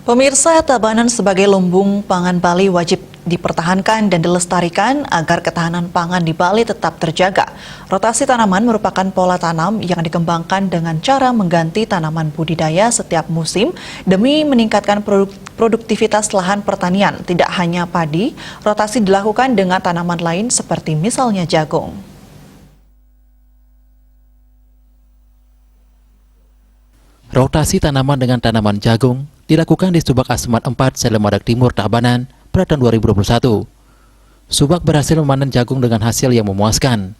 Pemirsa, Tabanan sebagai lumbung pangan Bali wajib dipertahankan dan dilestarikan agar ketahanan pangan di Bali tetap terjaga. Rotasi tanaman merupakan pola tanam yang dikembangkan dengan cara mengganti tanaman budidaya setiap musim demi meningkatkan produktivitas lahan pertanian. Tidak hanya padi, rotasi dilakukan dengan tanaman lain seperti misalnya jagung. Rotasi tanaman dengan tanaman jagung dilakukan di Subak Asmat 4 Selemadak Timur, Tabanan pada tahun 2021. Subak berhasil memanen jagung dengan hasil yang memuaskan.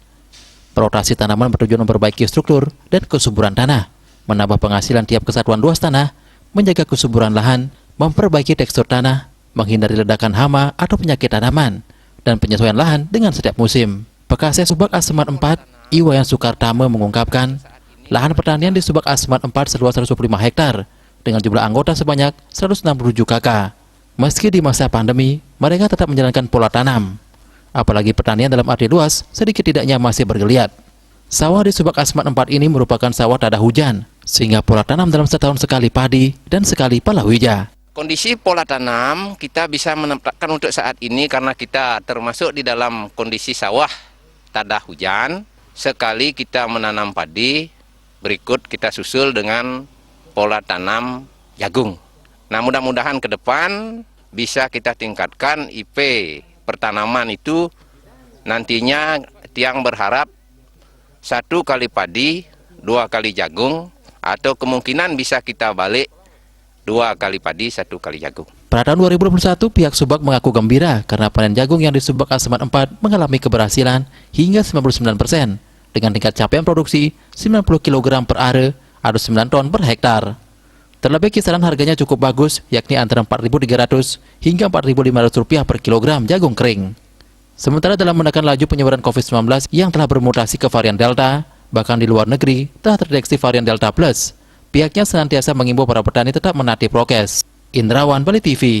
Rotasi tanaman bertujuan memperbaiki struktur dan kesuburan tanah, menambah penghasilan tiap kesatuan luas tanah, menjaga kesuburan lahan, memperbaiki tekstur tanah, menghindari ledakan hama atau penyakit tanaman, dan penyesuaian lahan dengan setiap musim. Pekaseh Subak Asmat 4, Iwayan Sukartame mengungkapkan, lahan pertanian di Subak Asmat 4 seluas 125 hektar dengan jumlah anggota sebanyak 167 kakak. Meski di masa pandemi, mereka tetap menjalankan pola tanam. Apalagi pertanian dalam arti luas sedikit tidaknya masih bergeliat. Sawah di Subak Asmat 4 ini merupakan sawah tak ada hujan, sehingga pola tanam dalam setahun sekali padi dan sekali palawija. Kondisi pola tanam kita bisa menempatkan untuk saat ini karena kita termasuk di dalam kondisi sawah tak ada hujan. Sekali kita menanam padi, berikut kita susul dengan pola tanam jagung. Nah, mudah-mudahan ke depan bisa kita tingkatkan IP pertanaman itu nantinya yang berharap 1 kali padi, 2 kali jagung, atau kemungkinan bisa kita balik 2 kali padi, 1 kali jagung. Pada tahun 2021, pihak Subak mengaku gembira karena panen jagung yang di Subak Asmat 4 mengalami keberhasilan hingga 99% dengan tingkat capaian produksi 90 kg per are atau 9 ton per hektar. Terlebih kisaran harganya cukup bagus, yakni antara Rp4.300 hingga Rp4.500 per kilogram jagung kering. Sementara dalam menekan laju penyebaran COVID-19 yang telah bermutasi ke varian Delta, bahkan di luar negeri telah terdeteksi varian Delta Plus, pihaknya senantiasa mengimbau para petani tetap menaati prokes. Indrawan, Bali TV.